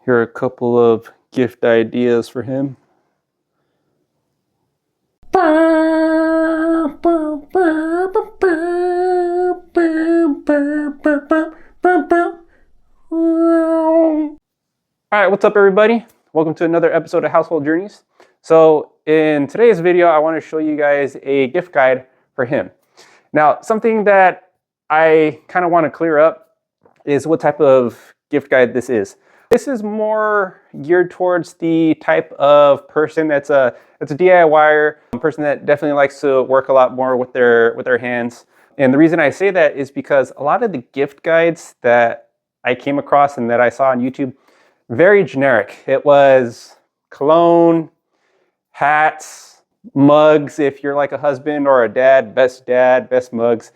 Here are a couple of gift ideas for him. Alright, what's up everybody? Welcome to another episode of Household Journeys. So in today's video, I want to show you guys a gift guide for him. Now, something that I kind of want to clear up is what type of gift guide this is. This is more geared towards the type of person that's a DIYer, a person that definitely likes to work a lot more with their hands. And the reason I say that is because a lot of the gift guides that I came across and that I saw on YouTube, very generic. It was cologne, hats, mugs if you're like a husband or a dad, best mugs,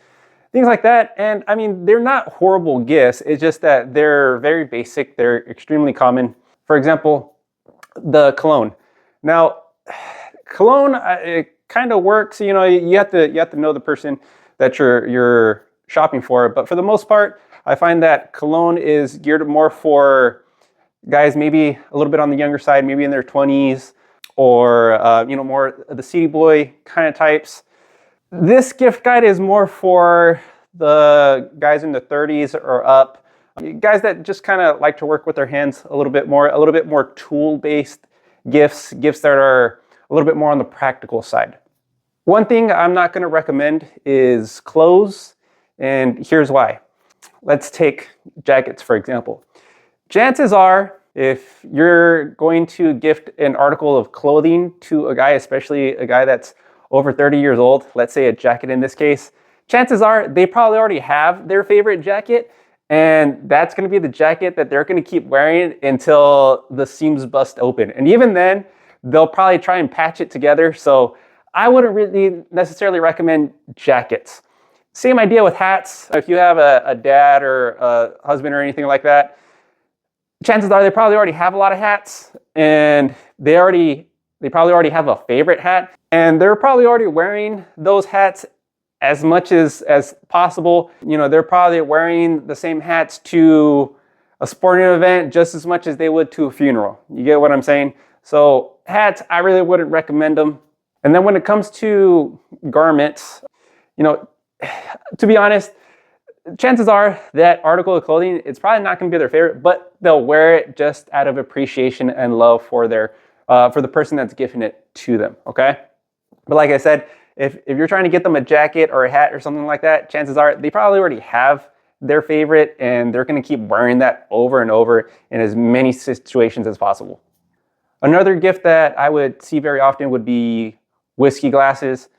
things like that. And I mean, they're not horrible gifts. It's just that they're very basic. They're extremely common. For example, the cologne. Now, cologne, it kind of works. You know, you have to know the person that you're shopping for. But for the most part, I find that cologne is geared more for guys maybe a little bit on the younger side, maybe in their 20s, or more the city boy kind of types. This gift guide is more for the guys in the 30s or up, guys that just kind of like to work with their hands a little bit more tool-based gifts that are a little bit more on the practical side. One thing I'm not going to recommend is clothes, and here's why. Let's take jackets, for example. Chances are, if you're going to gift an article of clothing to a guy, especially a guy that's over 30 years old, let's say a jacket in this case, chances are they probably already have their favorite jacket, and that's going to be the jacket that they're going to keep wearing until the seams bust open. And even then, they'll probably try and patch it together. So I wouldn't really necessarily recommend jackets. Same idea with hats. If you have a dad or a husband or anything like that, chances are they probably already have a lot of hats, and they probably already have a favorite hat, and they're probably already wearing those hats as much as possible. You know, they're probably wearing the same hats to a sporting event just as much as they would to a funeral. You get what I'm saying? So hats, I really wouldn't recommend them. And then when it comes to garments, you know, to be honest, chances are that article of clothing, it's probably not going to be their favorite, but they'll wear it just out of appreciation and love for the person that's gifting it to them, okay? But like I said, if you're trying to get them a jacket or a hat or something like that, chances are they probably already have their favorite, and they're going to keep wearing that over and over in as many situations as possible. Another gift that I would see very often would be whiskey glasses.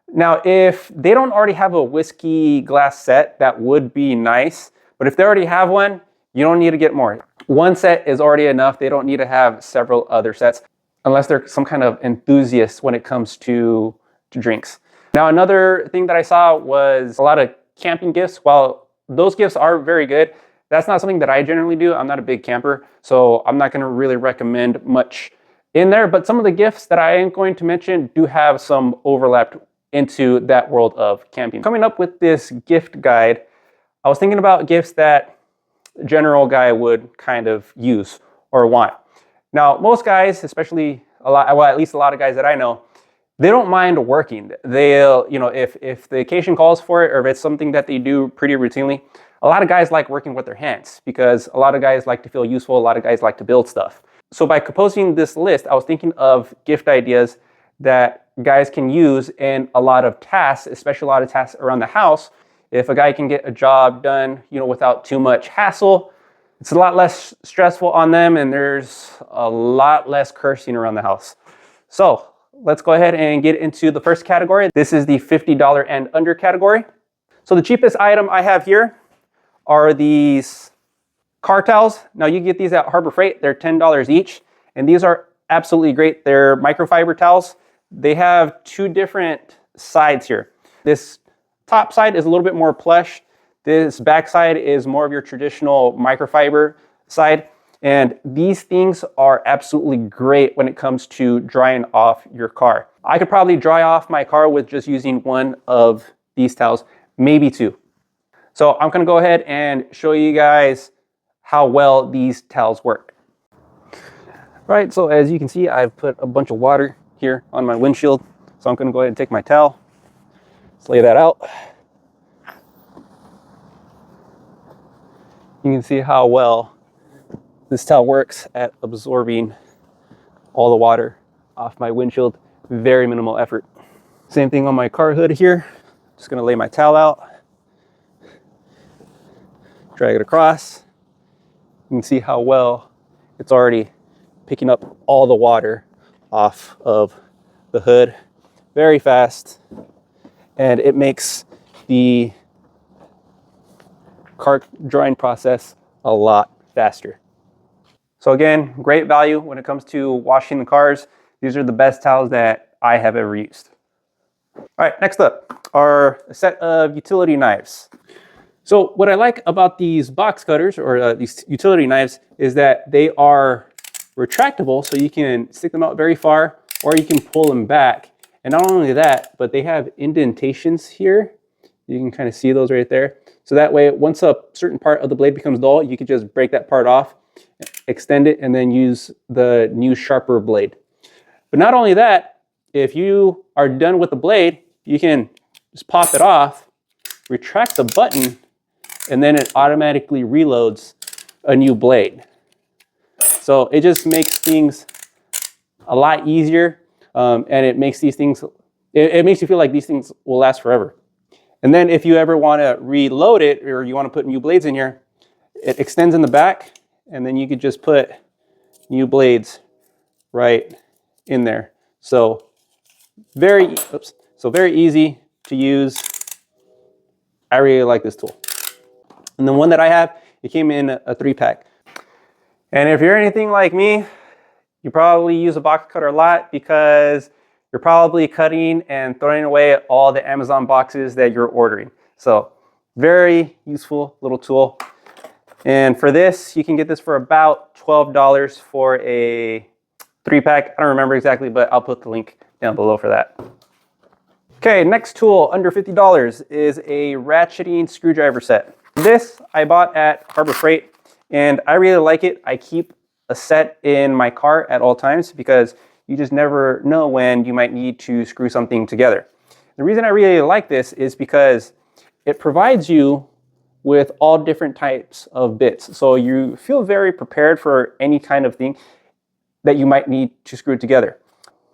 Now, if they don't already have a whiskey glass set, that would be nice. But if they already have one, you don't need to get more. One set is already enough. They don't need to have several other sets unless they're some kind of enthusiast when it comes to drinks. Now, another thing that I saw was a lot of camping gifts. While those gifts are very good, that's not something that I generally do. I'm not a big camper, so I'm not going to really recommend much in there. But some of the gifts that I am going to mention do have some overlap into that world of camping. Coming up with this gift guide, I was thinking about gifts that a general guy would kind of use or want. Now, most guys, especially at least a lot of guys that I know, they don't mind working. They'll, if the occasion calls for it, or if it's something that they do pretty routinely, a lot of guys like working with their hands because a lot of guys like to feel useful. A lot of guys like to build stuff. So by composing this list, I was thinking of gift ideas that guys can use in a lot of tasks, especially a lot of tasks around the house. If a guy can get a job done, without too much hassle, it's a lot less stressful on them, and there's a lot less cursing around the house. So let's go ahead and get into the first category. This is the $50 and under category. So the cheapest item I have here are these car towels. Now you get these at Harbor Freight. They're $10 each, and these are absolutely great. They're microfiber towels. They have two different sides here. This top side is a little bit more plush. This back side is more of your traditional microfiber side. And these things are absolutely great when it comes to drying off your car. I could probably dry off my car with just using one of these towels, maybe two. So I'm gonna go ahead and show you guys how well these towels work. Right, so as you can see, I've put a bunch of water here on my windshield. So I'm gonna go ahead and take my towel, let's lay that out. You can see how well this towel works at absorbing all the water off my windshield. Very minimal effort. Same thing on my car hood here. Just gonna lay my towel out, drag it across. You can see how well it's already picking up all the water off of the hood very fast, and it makes the car drying process a lot faster. So again, great value when it comes to washing the cars. These are the best towels that I have ever used. All right, next up are a set of utility knives. So what I like about these box cutters or these utility knives is that they are retractable, so you can stick them out very far or you can pull them back. And not only that, but they have indentations here. You can kind of see those right there. So that way, once a certain part of the blade becomes dull, you can just break that part off, extend it, and then use the new sharper blade. But not only that, if you are done with the blade, you can just pop it off, retract the button, and then it automatically reloads a new blade. So it just makes things a lot easier, and it makes these things, it makes you feel like these things will last forever. And then if you ever want to reload it or you want to put new blades in here, it extends in the back, and then you could just put new blades right in there. So very easy to use. I really like this tool. And the one that I have, it came in a 3-pack. And if you're anything like me, you probably use a box cutter a lot because you're probably cutting and throwing away all the Amazon boxes that you're ordering. So very useful little tool. And for this, you can get this for about $12 for a 3-pack. I don't remember exactly, but I'll put the link down below for that. Okay, next tool under $50 is a ratcheting screwdriver set. This I bought at Harbor Freight, and I really like it. I keep a set in my car at all times because you just never know when you might need to screw something together. The reason I really like this is because it provides you with all different types of bits. So you feel very prepared for any kind of thing that you might need to screw together.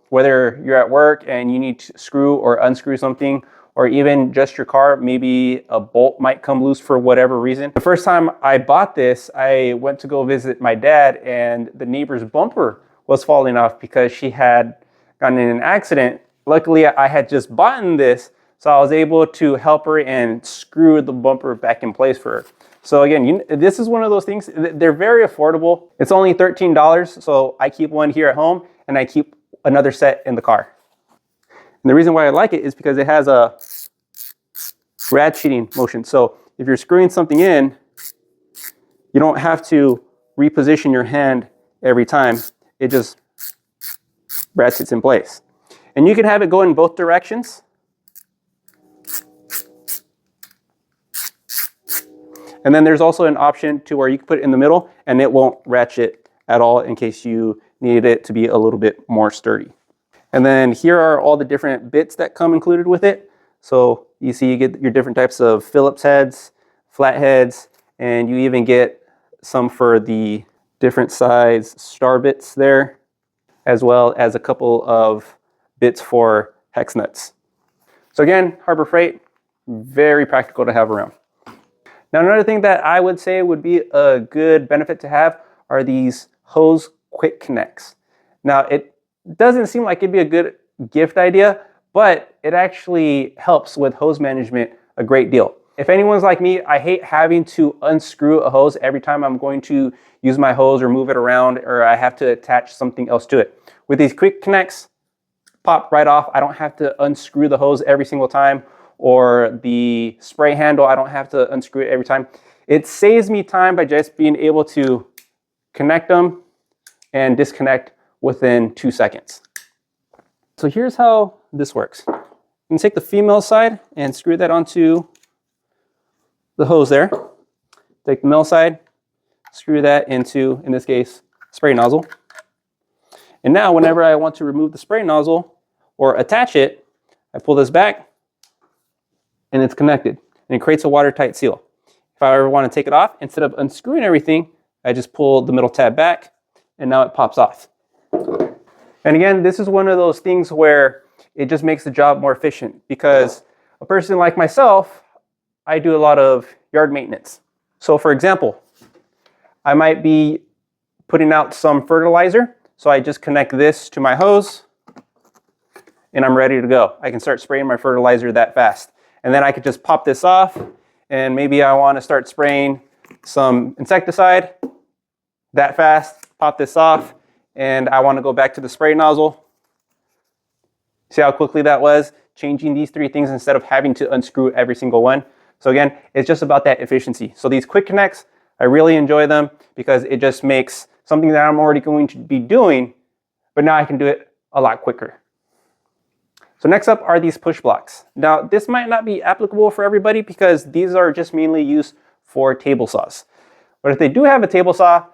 Whether you're at work and you need to screw or unscrew something, or even just your car, maybe a bolt might come loose for whatever reason. The first time I bought this, I went to go visit my dad, and the neighbor's bumper was falling off because she had gotten in an accident. Luckily, I had just bought this, so I was able to help her and screw the bumper back in place for her. So again, this is one of those things, they're very affordable. It's only $13, so I keep one here at home, and I keep another set in the car. And the reason why I like it is because it has a ratcheting motion. So if you're screwing something in, you don't have to reposition your hand every time. It just ratchets in place. And you can have it go in both directions. And then there's also an option to where you can put it in the middle and it won't ratchet at all in case you need it to be a little bit more sturdy. And then here are all the different bits that come included with it. So you see you get your different types of Phillips heads, flat heads, and you even get some for the different size star bits there, as well as a couple of bits for hex nuts. So again, Harbor Freight, very practical to have around. Now another thing that I would say would be a good benefit to have are these hose quick connects. Now it doesn't seem like it'd be a good gift idea, but it actually helps with hose management a great deal. If anyone's like me, I hate having to unscrew a hose every time I'm going to use my hose or move it around, or I have to attach something else to it. With these quick connects, pop right off. I don't have to unscrew the hose every single time, or the spray handle, I don't have to unscrew it every time. It saves me time by just being able to connect them and disconnect within 2 seconds. So here's how this works. You can take the female side and screw that onto the hose there. Take the male side, screw that into, in this case, spray nozzle. And now whenever I want to remove the spray nozzle or attach it, I pull this back and it's connected and it creates a watertight seal. If I ever want to take it off, instead of unscrewing everything, I just pull the middle tab back and now it pops off. And again, this is one of those things where it just makes the job more efficient, because a person like myself, I do a lot of yard maintenance. So for example, I might be putting out some fertilizer. So I just connect this to my hose and I'm ready to go. I can start spraying my fertilizer that fast. And then I could just pop this off, and maybe I want to start spraying some insecticide that fast, pop this off, and I want to go back to the spray nozzle. See how quickly that was? Changing these three things instead of having to unscrew every single one. So again, it's just about that efficiency. So these quick connects, I really enjoy them because it just makes something that I'm already going to be doing, but now I can do it a lot quicker. So next up are these push blocks. Now this might not be applicable for everybody because these are just mainly used for table saws. But if they do have a table saw,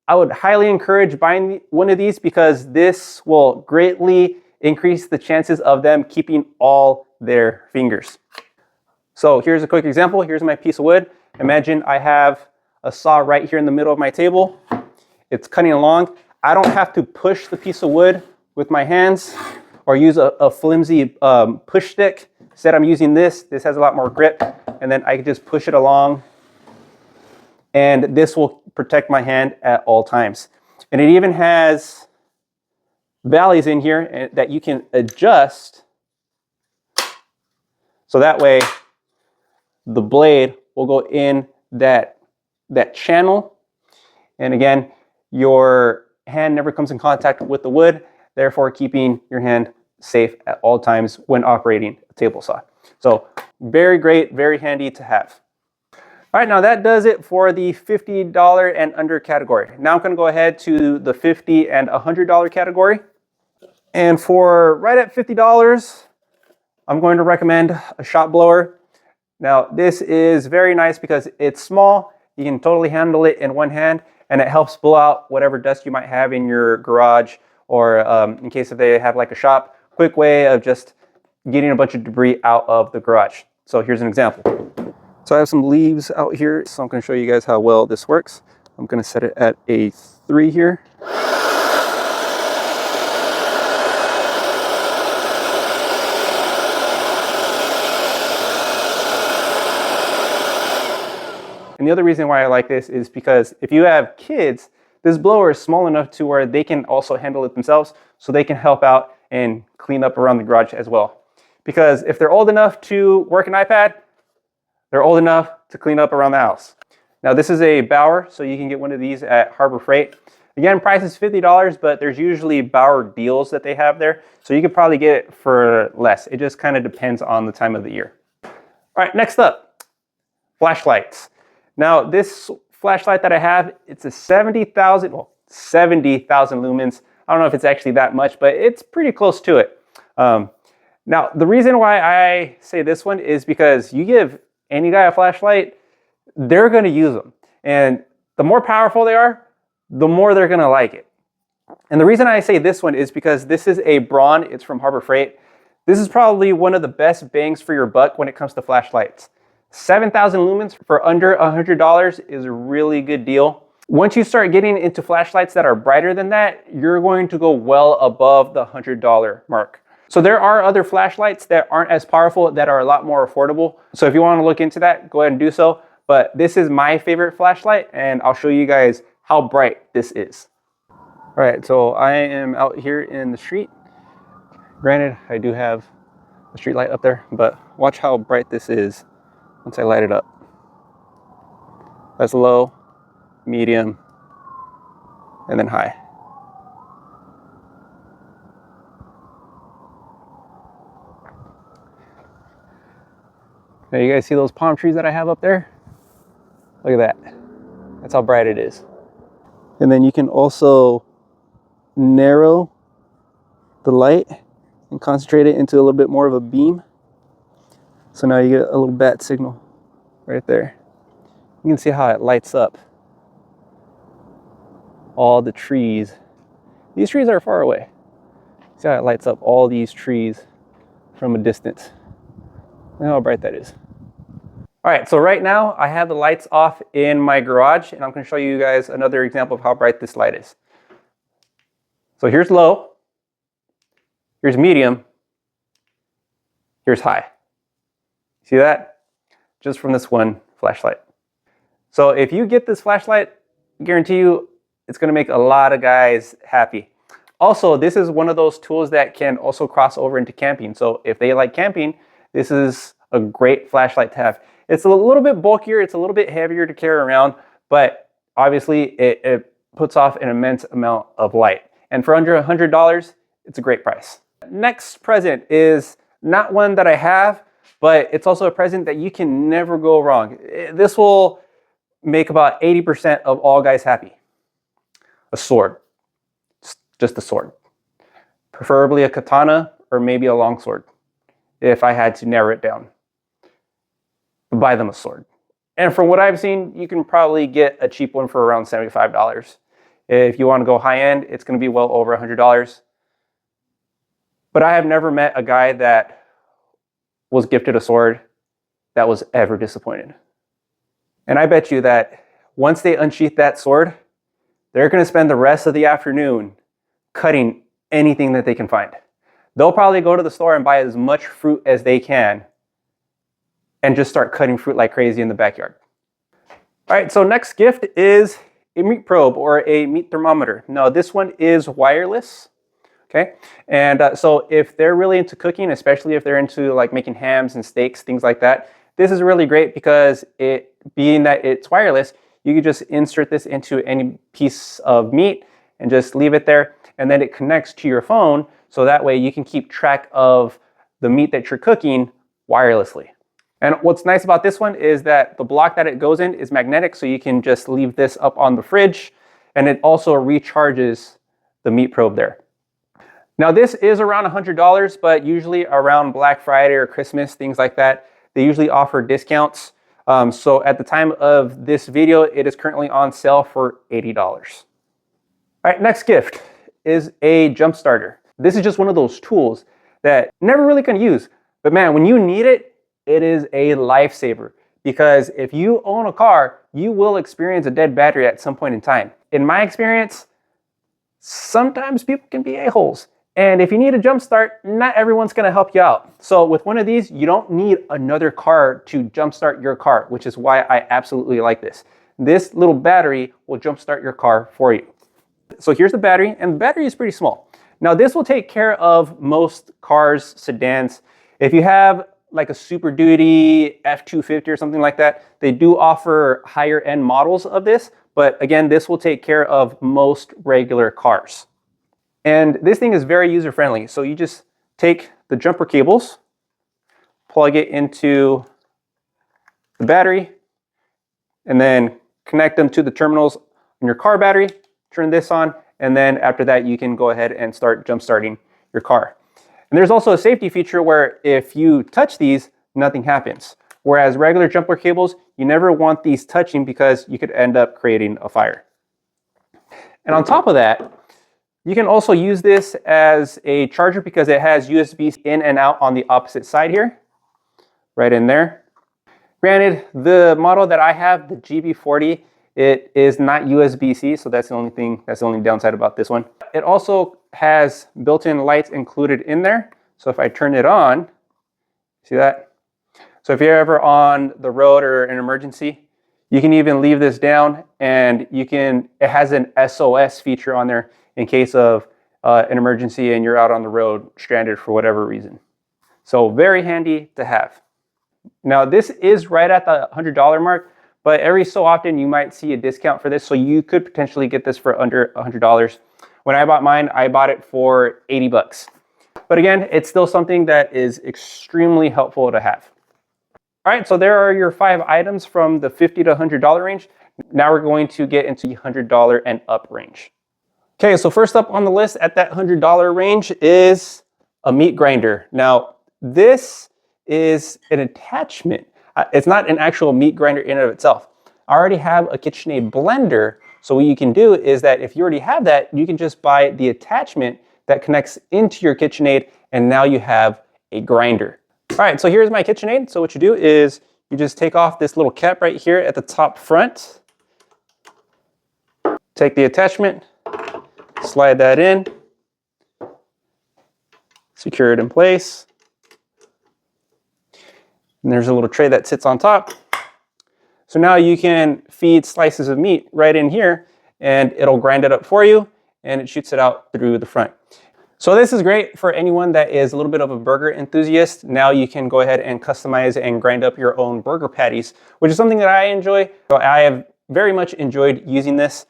I would highly encourage buying one of these, because this will greatly increase the chances of them keeping all their fingers. So here's a quick example. Here's my piece of wood. Imagine I have a saw right here in the middle of my table. It's cutting along. I don't have to push the piece of wood with my hands or use a flimsy push stick. Instead, I'm using this. This has a lot more grip, and then I can just push it along, and this will protect my hand at all times. And it even has valleys in here that you can adjust, so that way the blade will go in that channel. And again, your hand never comes in contact with the wood, therefore keeping your hand safe at all times when operating a table saw. So very great, very handy to have. All right, now that does it for the $50 and under category. Now I'm going to go ahead to the $50 and $100 category. And for right at $50, I'm going to recommend a shop blower. Now this is very nice because it's small. You can totally handle it in one hand, and it helps blow out whatever dust you might have in your garage, or in case if they have like a shop, quick way of just getting a bunch of debris out of the garage. So here's an example. So I have some leaves out here, so I'm going to show you guys how well this works. I'm going to set it at a 3 here. And the other reason why I like this is because if you have kids, this blower is small enough to where they can also handle it themselves, so they can help out and clean up around the garage as well. Because if they're old enough to work an iPad, they're old enough to clean up around the house. Now this is a Bauer, so you can get one of these at Harbor Freight. Again, price is $50, but there's usually Bauer deals that they have there, so you could probably get it for less. It just kind of depends on the time of the year. All right, next up, flashlights. Now this flashlight that I have, it's a 70,000 lumens. I don't know if it's actually that much, but it's pretty close to it. Now the reason why I say this one is because you give any guy a flashlight, they're going to use them. And the more powerful they are, the more they're going to like it. And the reason I say this one is because this is a Braun. It's from Harbor Freight. This is probably one of the best bangs for your buck when it comes to flashlights. 7,000 lumens for under $100 is a really good deal. Once you start getting into flashlights that are brighter than that, you're going to go well above the $100 mark. So there are other flashlights that aren't as powerful that are a lot more affordable. So if you want to look into that, go ahead and do so. But this is my favorite flashlight, and I'll show you guys how bright this is. All right, so I am out here in the street. Granted, I do have a street light up there, but watch how bright this is once I light it up. That's low, medium, and then high. Now you guys see those palm trees that I have up there? Look at that. That's how bright it is. And then you can also narrow the light and concentrate it into a little bit more of a beam. So now you get a little bat signal right there. You can see how it lights up all the trees These trees are far away. See how it lights up all these trees from a distance. Look how bright that is. All right, so right now I have the lights off in my garage, and I'm going to show you guys another example of how bright this light is. So here's low, here's medium, here's high. See that? Just from this one flashlight. So if you get this flashlight, I guarantee you it's going to make a lot of guys happy. Also, this is one of those tools that can also cross over into camping. So if they like camping, this is a great flashlight to have. It's a little bit bulkier, it's a little bit heavier to carry around, but obviously it puts off an immense amount of light. And for under $100, it's a great price. Next present is not one that I have, but it's also a present that you can never go wrong. This will make about 80% of all guys happy. A sword. Just a sword. Preferably a katana or maybe a longsword, if I had to narrow it down. Buy them a sword. And from what I've seen, you can probably get a cheap one for around $75. If you want to go high end, it's going to be well over $100. But I have never met a guy that was gifted a sword that was ever disappointed. And I bet you that once they unsheath that sword, they're going to spend the rest of the afternoon cutting anything that they can find. They'll probably go to the store and buy as much fruit as they can and just start cutting fruit like crazy in the backyard. All right, so next gift is a meat probe or a meat thermometer. Now this one is wireless, okay? And so if they're really into cooking, especially if they're into like making hams and steaks, things like that, this is really great because being that it's wireless, you can just insert this into any piece of meat and just leave it there. And then it connects to your phone. So that way you can keep track of the meat that you're cooking wirelessly. And what's nice about this one is that the block that it goes in is magnetic, so you can just leave this up on the fridge, and it also recharges the meat probe there. Now this is around $100, but usually around Black Friday or Christmas, things like that, they usually offer discounts. So at the time of this video, it is currently on sale for $80. All right, next gift is a jump starter. This is just one of those tools that never really can use, but man, when you need it, it is a lifesaver, because if you own a car, you will experience a dead battery at some point in time. In my experience, sometimes people can be a-holes. And if you need a jump start, not everyone's gonna help you out. So with one of these, you don't need another car to jumpstart your car, which is why I absolutely like this. This little battery will jumpstart your car for you. So here's the battery, and the battery is pretty small. Now this will take care of most cars, sedans. If you have like a Super Duty F250 or something like that, they do offer higher end models of this, but again, this will take care of most regular cars. And this thing is very user friendly. So you just take the jumper cables, plug it into the battery, and then connect them to the terminals on your car battery, turn this on, and then after that, you can go ahead and start jump starting your car. And there's also a safety feature where if you touch these, nothing happens. Whereas regular jumper cables, you never want these touching because you could end up creating a fire. And on top of that, you can also use this as a charger because it has USB in and out on the opposite side here, right in there. Granted, the model that I have, the GB40, it is not USB-C, so that's the only downside about this one. It also has built-in lights included in there. So if I turn it on, see that? So if you're ever on the road or an emergency, you can even leave this down, and it has an SOS feature on there in case of an emergency and you're out on the road stranded for whatever reason. So very handy to have. Now this is right at the $100 mark, but every so often you might see a discount for this, so you could potentially get this for under $100. When I bought mine, I bought it for 80 bucks. But again, it's still something that is extremely helpful to have. All right, so there are your 5 items from the $50 to $100 range. Now we're going to get into the $100 and up range. Okay, so first up on the list at that $100 range is a meat grinder. Now, this is an attachment. It's not an actual meat grinder in and of itself. I already have a KitchenAid blender, So what you can do is that if you already have that, you can just buy the attachment that connects into your KitchenAid, and now you have a grinder. All right, so here's my KitchenAid. So what you do is you just take off this little cap right here at the top front, take the attachment, slide that in, secure it in place. And there's a little tray that sits on top. So now you can feed slices of meat right in here and it'll grind it up for you and it shoots it out through the front. So this is great for anyone that is a little bit of a burger enthusiast. Now you can go ahead and customize and grind up your own burger patties, which is something that I enjoy. So I have very much enjoyed using this.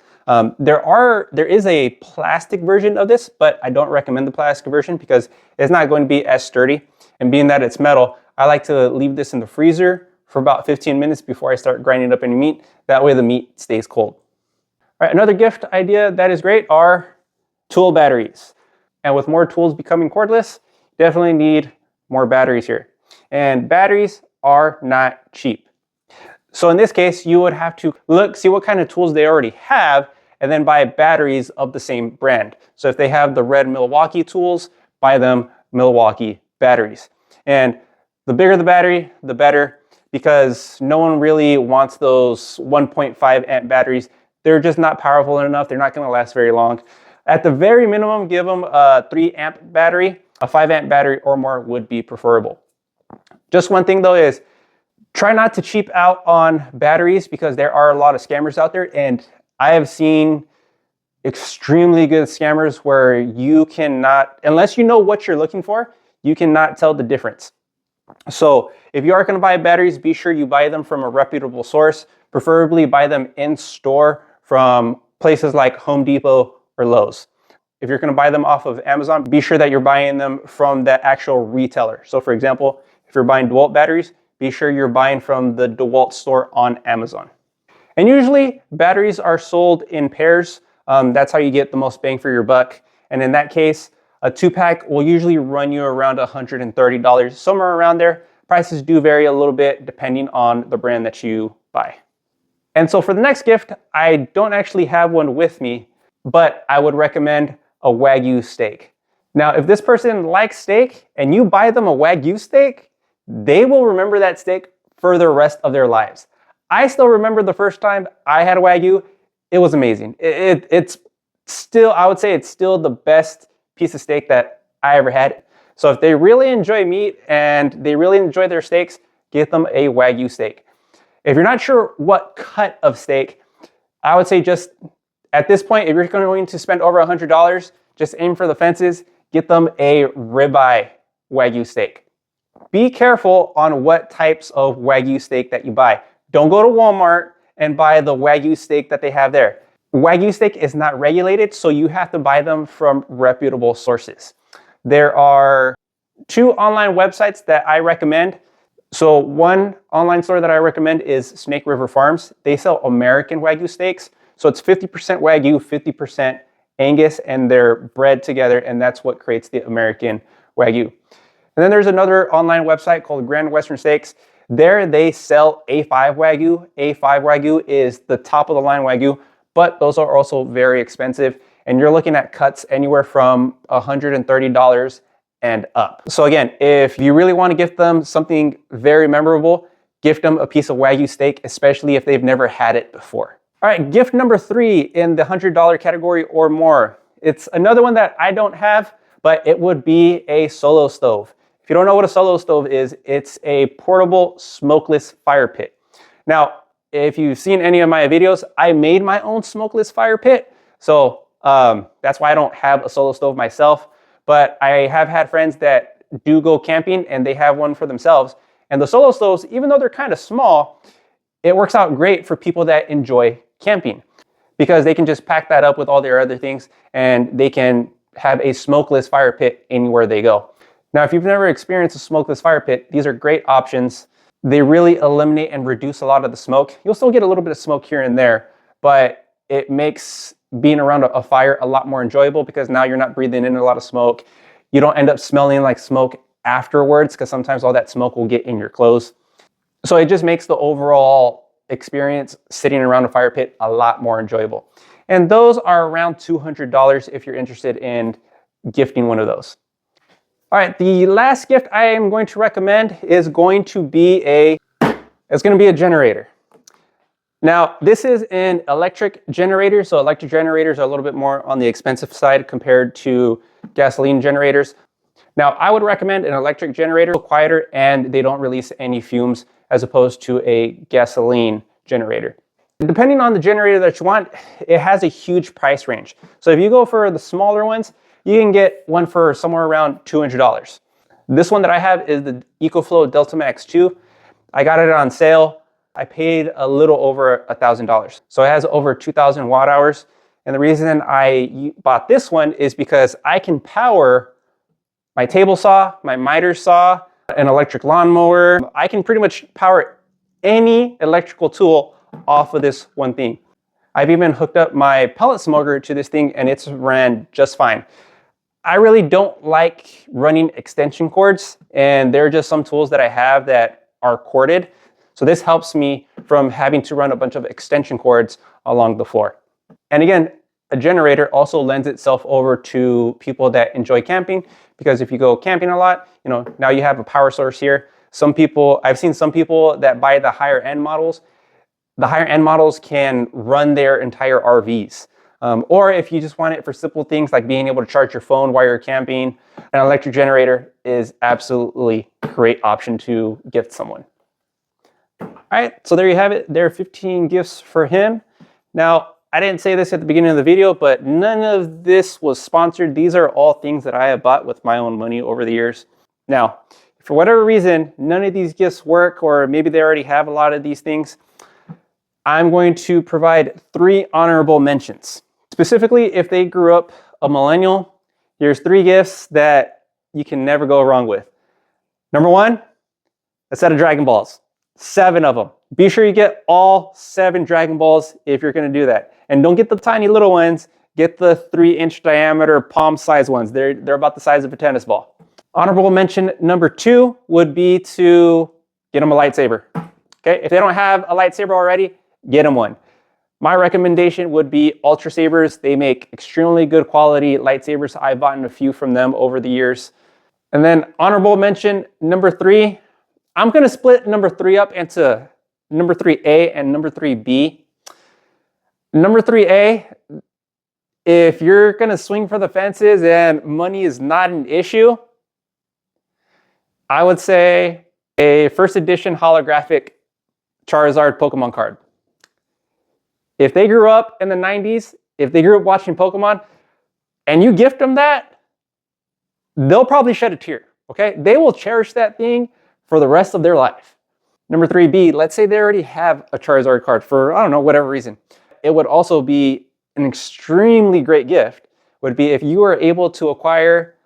There is a plastic version of this, but I don't recommend the plastic version because it's not going to be as sturdy. And being that it's metal, I like to leave this in the freezer for about 15 minutes before I start grinding up any meat. That way the meat stays cold. All right, another gift idea that is great are tool batteries. And with more tools becoming cordless, you definitely need more batteries here. And batteries are not cheap. So in this case, you would have to see what kind of tools they already have and then buy batteries of the same brand. So if they have the red Milwaukee tools, buy them Milwaukee batteries. And the bigger the battery, the better, because no one really wants those 1.5 amp batteries. They're just not powerful enough. They're not going to last very long. At the very minimum, give them a 3 amp battery. A 5 amp battery or more would be preferable. Just one thing though is try not to cheap out on batteries because there are a lot of scammers out there, and I have seen extremely good scammers where you cannot, unless you know what you're looking for, you cannot tell the difference. So if you are going to buy batteries, be sure you buy them from a reputable source. Preferably buy them in store from places like Home Depot or Lowe's. If you're going to buy them off of Amazon, be sure that you're buying them from the actual retailer. So for example, if you're buying DeWalt batteries, be sure you're buying from the DeWalt store on Amazon. And usually batteries are sold in pairs. That's how you get the most bang for your buck. And in that case, a 2-pack will usually run you around $130, somewhere around there. Prices do vary a little bit depending on the brand that you buy. And so for the next gift, I don't actually have one with me, but I would recommend a Wagyu steak. Now, if this person likes steak and you buy them a Wagyu steak, they will remember that steak for the rest of their lives. I still remember the first time I had a Wagyu. It was amazing. It's still, I would say it's still the best piece of steak that I ever had. So if they really enjoy meat and they really enjoy their steaks, get them a Wagyu steak. If you're not sure what cut of steak, I would say just at this point, if you're going to spend over $100, just aim for the fences, get them a ribeye Wagyu steak. Be careful on what types of Wagyu steak that you buy. Don't go to Walmart and buy the Wagyu steak that they have there. Wagyu steak is not regulated, so you have to buy them from reputable sources. There are 2 online websites that I recommend. So one online store that I recommend is Snake River Farms. They sell American Wagyu steaks. So it's 50% Wagyu, 50% Angus, and they're bred together, and that's what creates the American Wagyu. And then there's another online website called Grand Western Steaks. There they sell A5 Wagyu. A5 Wagyu is the top of the line Wagyu, but those are also very expensive. And you're looking at cuts anywhere from $130 and up. So again, if you really want to gift them something very memorable, gift them a piece of Wagyu steak, especially if they've never had it before. All right, gift number 3 in the $100 category or more. It's another one that I don't have, but it would be a Solo Stove. If you don't know what a Solo Stove is, it's a portable smokeless fire pit. Now, if you've seen any of my videos, I made my own smokeless fire pit. So that's why I don't have a Solo Stove myself, but I have had friends that do go camping and they have one for themselves. And the Solo Stoves, even though they're kind of small, it works out great for people that enjoy camping because they can just pack that up with all their other things and they can have a smokeless fire pit anywhere they go. Now, if you've never experienced a smokeless fire pit, these are great options. They really eliminate and reduce a lot of the smoke. You'll still get a little bit of smoke here and there, but it makes being around a fire a lot more enjoyable because now you're not breathing in a lot of smoke. You don't end up smelling like smoke afterwards because sometimes all that smoke will get in your clothes. So it just makes the overall experience sitting around a fire pit a lot more enjoyable. And those are around $200 if you're interested in gifting one of those. All right, the last gift I am going to recommend is going to be a generator. Now, this is an electric generator, so electric generators are a little bit more on the expensive side compared to gasoline generators. Now, I would recommend an electric generator, quieter, and they don't release any fumes as opposed to a gasoline generator. Depending on the generator that you want, it has a huge price range. So if you go for the smaller ones, you can get one for somewhere around $200. This one that I have is the EcoFlow Delta Max 2. I got it on sale. I paid a little over $1,000. So it has over 2,000 watt hours. And the reason I bought this one is because I can power my table saw, my miter saw, an electric lawnmower. I can pretty much power any electrical tool off of this one thing. I've even hooked up my pellet smoker to this thing and it's ran just fine. I really don't like running extension cords, and there are just some tools that I have that are corded. So this helps me from having to run a bunch of extension cords along the floor. And again, a generator also lends itself over to people that enjoy camping, because if you go camping a lot, now you have a power source here. I've seen some people that buy the higher end models. The higher end models can run their entire RVs. Or if you just want it for simple things like being able to charge your phone while you're camping, an electric generator is absolutely a great option to gift someone. All right, so there you have it. There are 15 gifts for him. Now, I didn't say this at the beginning of the video, but none of this was sponsored. These are all things that I have bought with my own money over the years. Now, for whatever reason, none of these gifts work, or maybe they already have a lot of these things, I'm going to provide 3 honorable mentions. Specifically, if they grew up a millennial, here's 3 gifts that you can never go wrong with. Number 1, a set of Dragon Balls. 7 of them. Be sure you get all 7 Dragon Balls if you're going to do that. And don't get the tiny little ones. Get the 3-inch diameter palm-sized ones. They're about the size of a tennis ball. Honorable mention number 2 would be to get them a lightsaber. Okay, if they don't have a lightsaber already, get them one. My recommendation would be Ultra Sabers. They make extremely good quality lightsabers. I've bought a few from them over the years. And then honorable mention number 3, I'm going to split number 3 up into number 3A and number 3B. Number 3A, if you're going to swing for the fences and money is not an issue, I would say a first edition holographic Charizard Pokemon card. If they grew up in the 90s, if they grew up watching Pokemon, and you gift them that, they'll probably shed a tear, okay? They will cherish that thing for the rest of their life. Number 3B, let's say they already have a Charizard card for, I don't know, whatever reason. It would also be an extremely great gift, would be if you were able to acquire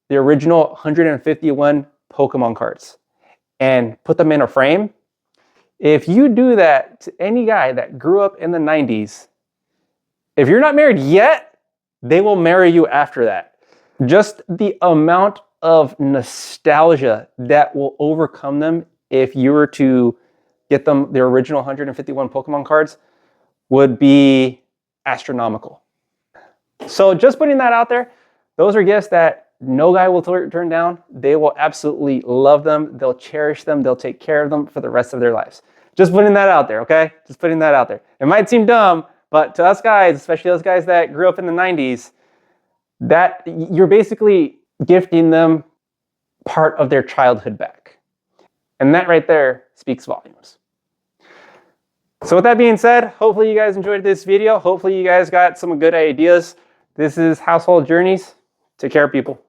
the original 151 Pokemon cards and put them in a frame. If you do that to any guy that grew up in the 90s, if you're not married yet, they will marry you after that. Just the amount of nostalgia that will overcome them if you were to get them the original 151 Pokemon cards would be astronomical. So just putting that out there, those are gifts that no guy will turn down. They will absolutely love them. They'll cherish them. They'll take care of them for the rest of their lives. Just putting that out there, okay? Just putting that out there. It might seem dumb, but to us guys, especially those guys that grew up in the 90s, that you're basically gifting them part of their childhood back. And that right there speaks volumes. So with that being said, hopefully you guys enjoyed this video. Hopefully you guys got some good ideas. This is Household Journeys. Take care, people.